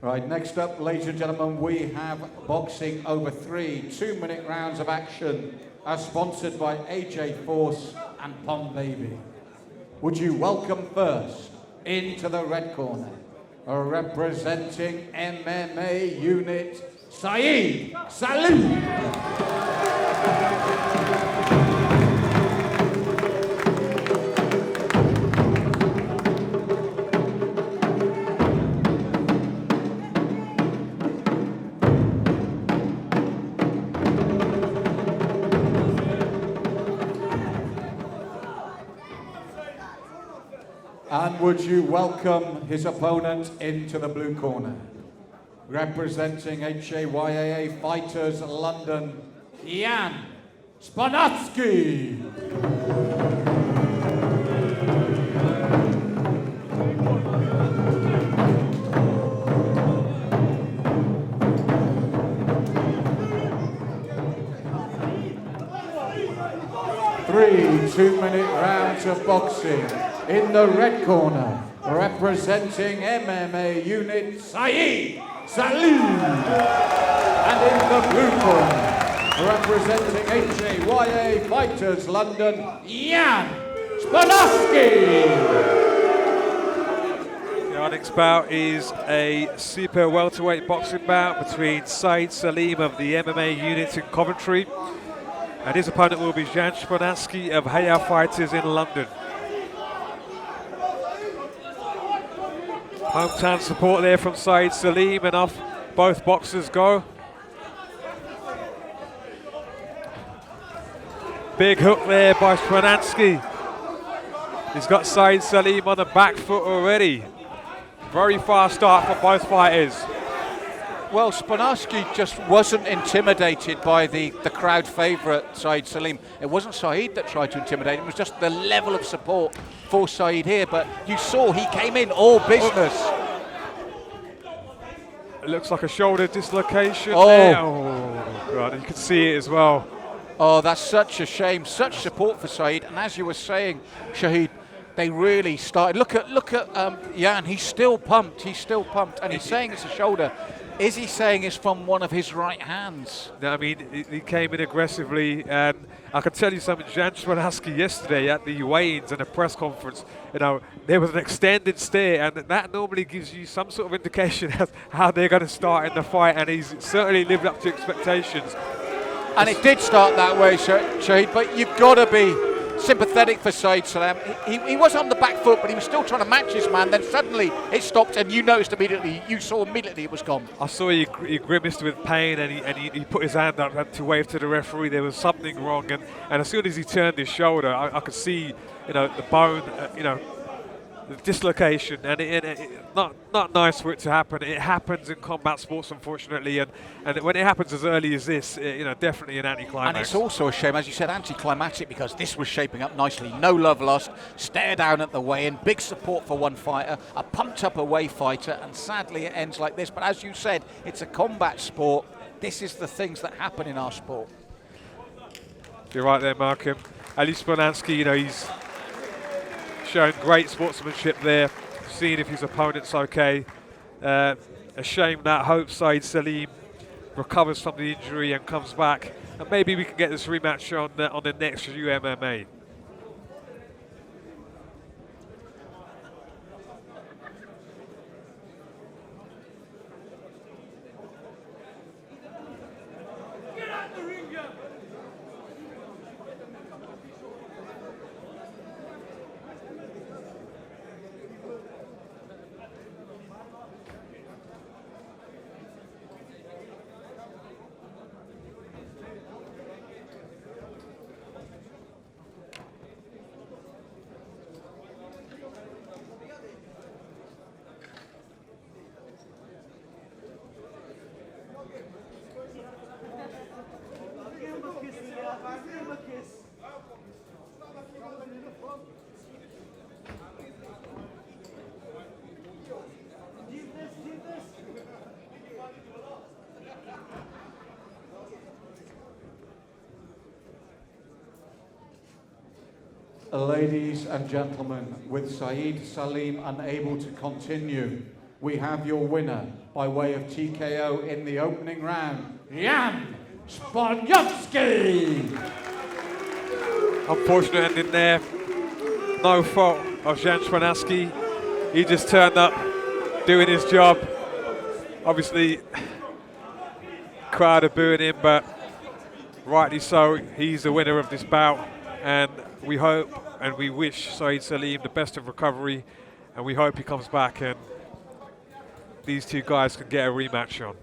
Right, next up, ladies and gentlemen, we have boxing over 3 2-minute rounds of action, as sponsored by AJ Force and Pom Baby. Would you welcome first, into the red corner, representing MMA unit, Salim. And would you welcome his opponent into the blue corner, representing HAYAA Fighters London, Szponarski. Three 2-minute rounds of boxing. In the red corner, representing MMA unit, Salim. And in the blue corner, representing HAYA Fighters London, Szponarski. The next bout is a super welterweight boxing bout between Salim of the MMA unit in Coventry, and his opponent will be Szponarski of HAYA Fighters in London. Hometown support there from Salim, and off both boxers go. Big hook there by Szponarski. He's got Salim on the back foot already. Very fast start for both fighters. Well, Szponarski just wasn't intimidated by the crowd favourite, Salim. It wasn't Said that tried to intimidate him, it was just the level of support for Said here. But you saw he came in all business. It looks like a shoulder dislocation there. Oh, God, you can see it as well. Oh, that's such a shame. Such support for Said. And as you were saying, Shahid, they really started. Look at Jan. He's still pumped. And he's saying it's a shoulder. Is he saying it's from one of his right hands? No, I mean, he came in aggressively, and I can tell you something, Szponarski yesterday at the weigh-ins and the press conference, you know, there was an extended stare, and that normally gives you some sort of indication of how they're going to start in the fight, and he's certainly lived up to expectations. And it did start that way, Shahid, but you've got to be sympathetic for Said Salam. He was on the back foot, but he was still trying to match his man. Then suddenly it stopped, and you saw immediately it was gone. I saw he grimaced with pain, and he put his hand up to wave to the referee. There was something wrong, and as soon as he turned his shoulder, I could see, the bone, the dislocation, and it not nice for it to happen. It happens in combat sports, unfortunately, and when it happens as early as this, definitely an anticlimax. And it's also a shame, as you said, anticlimactic, because this was shaping up nicely. No love lost, stare down at the weigh-in, big support for one fighter, a pumped-up away fighter, and sadly it ends like this. But as you said, it's a combat sport. This is the things that happen in our sport. You're right there, Markham. Ali Szponarski, he's showing great sportsmanship there, seeing if his opponent's okay. A shame that Hope Salim recovers from the injury and comes back, and maybe we can get this rematch on the next UMMA. Ladies and gentlemen, with Said Salim unable to continue, we have your winner by way of TKO in the opening round, Jan Szponarski. Unfortunate ending there. No fault of Jan Szponarski. He just turned up, doing his job. Obviously, crowd are booing him, but rightly so. He's the winner of this bout, and we hope and we wish Salim the best of recovery, and we hope he comes back and these two guys can get a rematch on.